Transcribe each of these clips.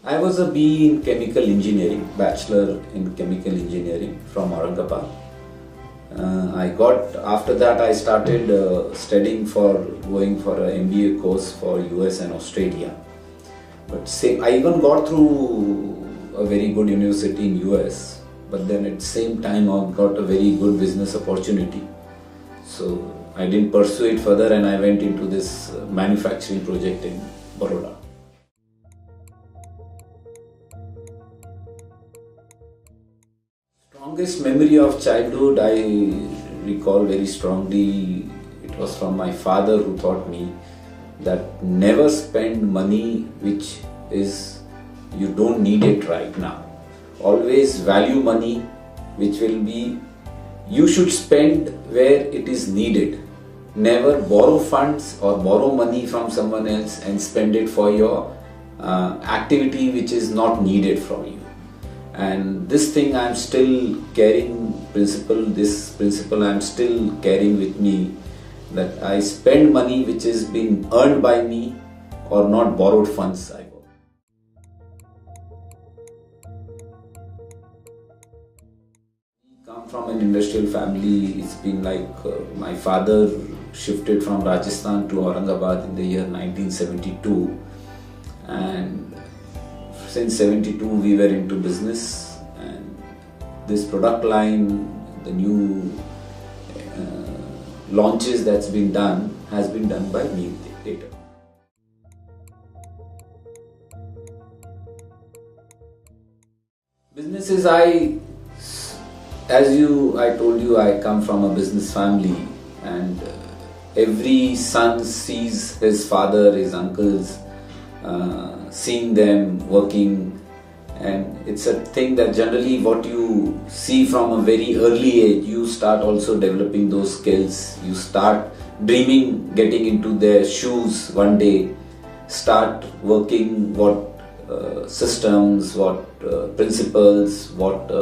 I was a BE in chemical engineering, bachelor in chemical engineering from Aurangabad. After that I started studying for going for an MBA course for US and Australia. But I even got through a very good university in US, but then at the same time I got a very good business opportunity. So I didn't pursue it further and I went into this manufacturing project in Vadodara. Strongest memory of childhood I recall very strongly. It was from my father, who taught me that never spend money which is you don't need it right now. Always value money which will be you should spend where it is needed. Never borrow funds or borrow money from someone else and spend it for your activity which is not needed from you. And this thing I am still carrying, this principle I am still carrying with me, that I spend money which is being earned by me or not borrowed funds. I come from an industrial family. It's been like my father shifted from Rajasthan to Aurangabad in the year 1972, and since 72 we were into business, and this product line, the new launches that's been done has been done by me later. Businesses, I told you, I come from a business family, and every son sees his father, his uncles, seeing them working, and it's a thing that generally what you see from a very early age, you start also developing those skills. You start dreaming getting into their shoes one day, start working what systems, what principles, what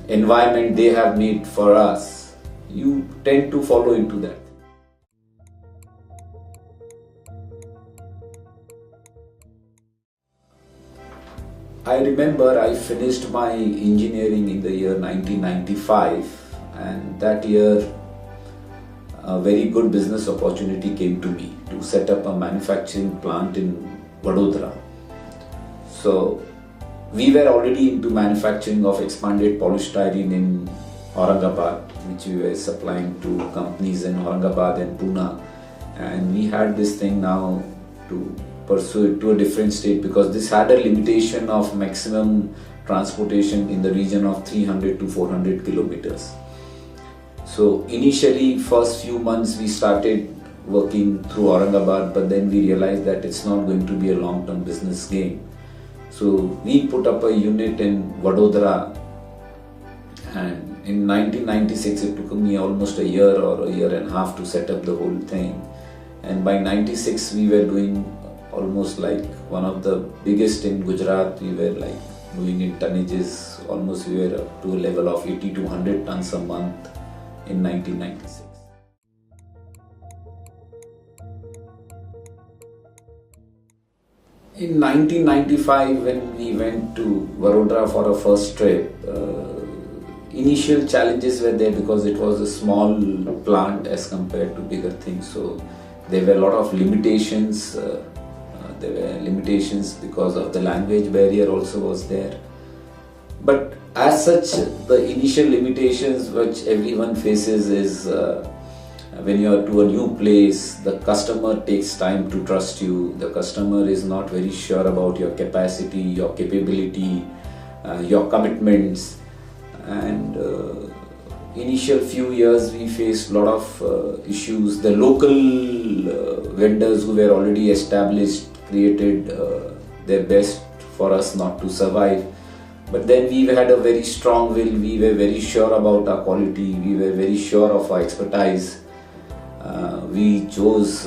environment they have made for us. You tend to follow into that. I remember I finished my engineering in the year 1995, and that year a very good business opportunity came to me to set up a manufacturing plant in Vadodara. So we were already into manufacturing of expanded polystyrene in Aurangabad, which we were supplying to companies in Aurangabad and Pune, and we had this thing now to pursue it to a different state, because this had a limitation of maximum transportation in the region of 300 to 400 kilometers. So initially, first few months we started working through Aurangabad, but then we realized that it's not going to be a long-term business game. So we put up a unit in Vadodara, and in 1996 it took me almost a year or a year and a half to set up the whole thing, and by 96 we were doing almost like one of the biggest in Gujarat. We were like doing in tonnages, almost we were up to a level of 80 to 100 tons a month in 1996. In 1995, when we went to Vadodara for a first trip, initial challenges were there because it was a small plant as compared to bigger things. So there were a lot of limitations. There were limitations because of the language barrier also was there. But as such, the initial limitations which everyone faces is when you are to a new place, the customer takes time to trust you. The customer is not very sure about your capacity, your capability, your commitments. And initial few years we faced a lot of issues. The local vendors who were already established created their best for us not to survive. But then we had a very strong will. We were very sure about our quality. We were very sure of our expertise. We chose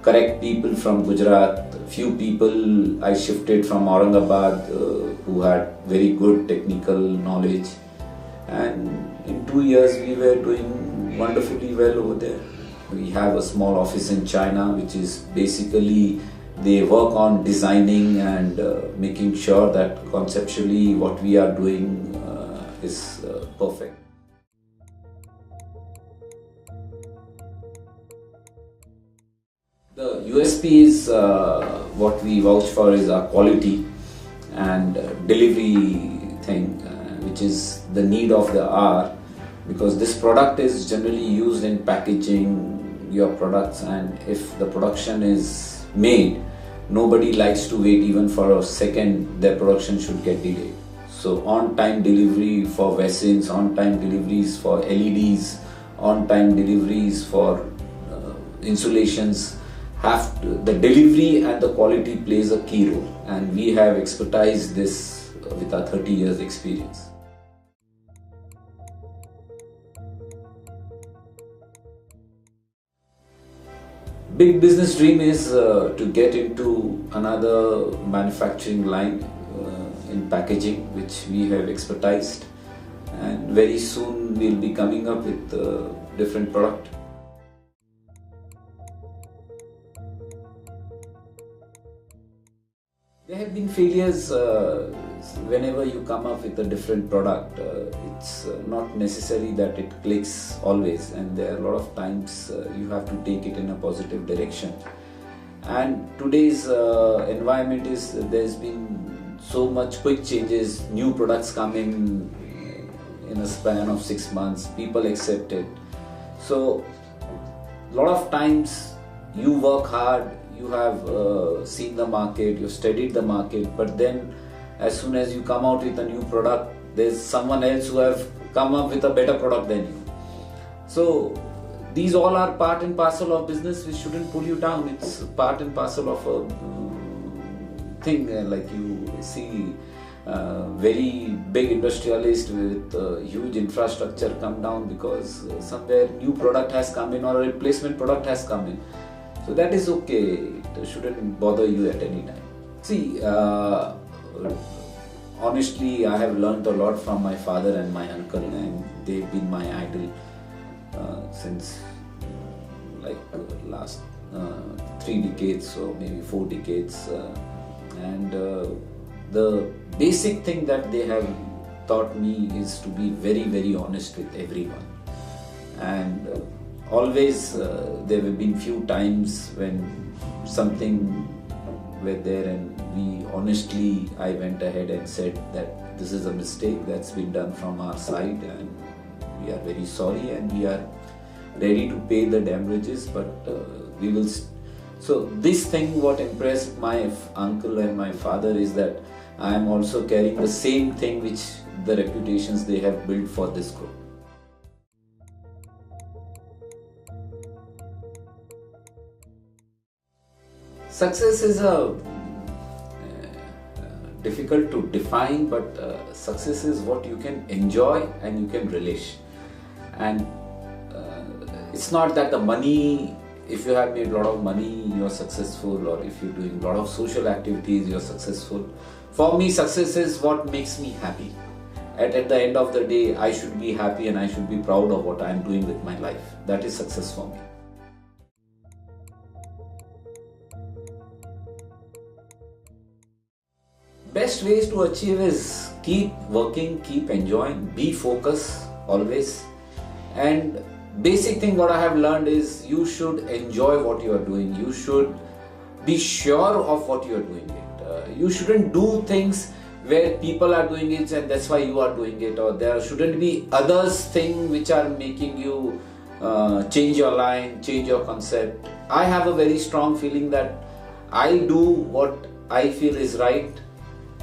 correct people from Gujarat. Few people I shifted from Aurangabad who had very good technical knowledge. And in 2 years we were doing wonderfully well over there. We have a small office in China, which is basically they work on designing and making sure that conceptually what we are doing is perfect. The USP is what we vouch for is our quality and delivery thing, which is the need of the hour, because this product is generally used in packaging your products, and if the production is made, nobody likes to wait even for a second. Their production should get delayed. So on-time delivery for resins, on-time deliveries for LEDs, on-time deliveries for insulations, the delivery and the quality plays a key role, and we have expertised this with our 30 years experience. Big business dream is to get into another manufacturing line in packaging, which we have expertised, and very soon we'll be coming up with a different product. There have been failures whenever you come up with a different product. It's not necessary that it clicks always, and there are a lot of times you have to take it in a positive direction. And today's environment is, there's been so much quick changes, new products come in a span of 6 months, people accept it. So a lot of times you work hard, you have seen the market, you've studied the market, but then as soon as you come out with a new product, there's someone else who have come up with a better product than you. So these all are part and parcel of business, which shouldn't pull you down. It's part and parcel of a thing. Like you see very big industrialist with huge infrastructure come down because somewhere new product has come in or a replacement product has come in. So that is okay, it shouldn't bother you at any time. See, honestly, I have learned a lot from my father and my uncle, and they've been my idol since like last 3 decades or maybe 4 decades. And the basic thing that they have taught me is to be very, very honest with everyone. And always there have been few times when something were there and I went ahead and said that this is a mistake that's been done from our side and we are very sorry and we are ready to pay the damages, but we will. So this thing what impressed my uncle and my father is that I am also carrying the same thing which the reputations they have built for this group. Success is difficult to define, but success is what you can enjoy and you can relish. And it's not that the money, if you have made a lot of money, you're successful, or if you're doing a lot of social activities, you're successful. For me, success is what makes me happy. At the end of the day, I should be happy and I should be proud of what I'm doing with my life. That is success for me. Best ways to achieve is keep working, keep enjoying, be focused always. And basic thing what I have learned is you should enjoy what you are doing. You should be sure of what you are doing it. You shouldn't do things where people are doing it and that's why you are doing it, or there shouldn't be others things which are making you change your line, change your concept. I have a very strong feeling that I do what I feel is right,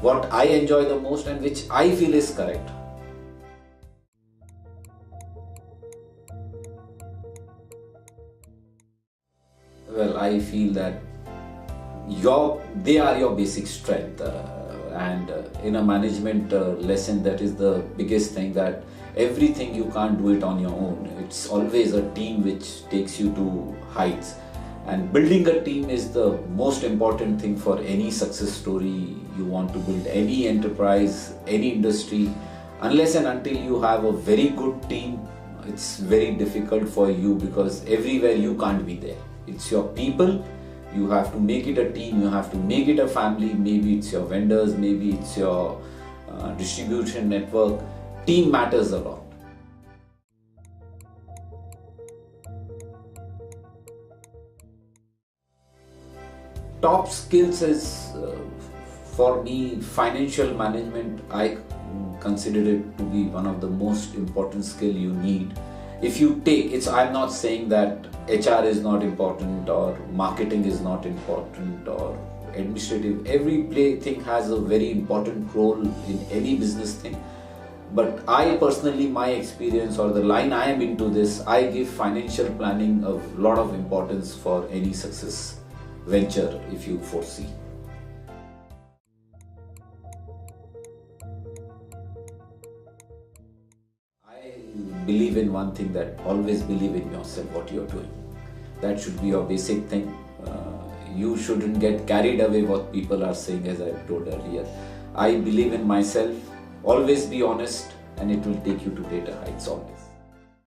what I enjoy the most and which I feel is correct. Well, I feel that they are your basic strength, and in a management lesson, that is the biggest thing, that everything you can't do it on your own. It's always a team which takes you to heights, and building a team is the most important thing for any success story you want to build, any enterprise, any industry. Unless and until you have a very good team, it's very difficult for you, because everywhere you can't be there. It's your people You have to make it a team, you have to make it a family. Maybe it's your vendors, maybe it's your distribution network. Team matters a lot. Top skills is for me financial management. I consider it to be one of the most important skill you need. If you take it's, I'm not saying that HR is not important or marketing is not important or administrative. Every thing has a very important role in any business thing. But I personally, my experience or the line I am into this, I give financial planning a lot of importance for any success venture if you foresee. I believe in one thing, that always believe in yourself, what you're doing. That should be your basic thing. You shouldn't get carried away what people are saying, as I told earlier. I believe in myself. Always be honest, and it will take you to greater heights always.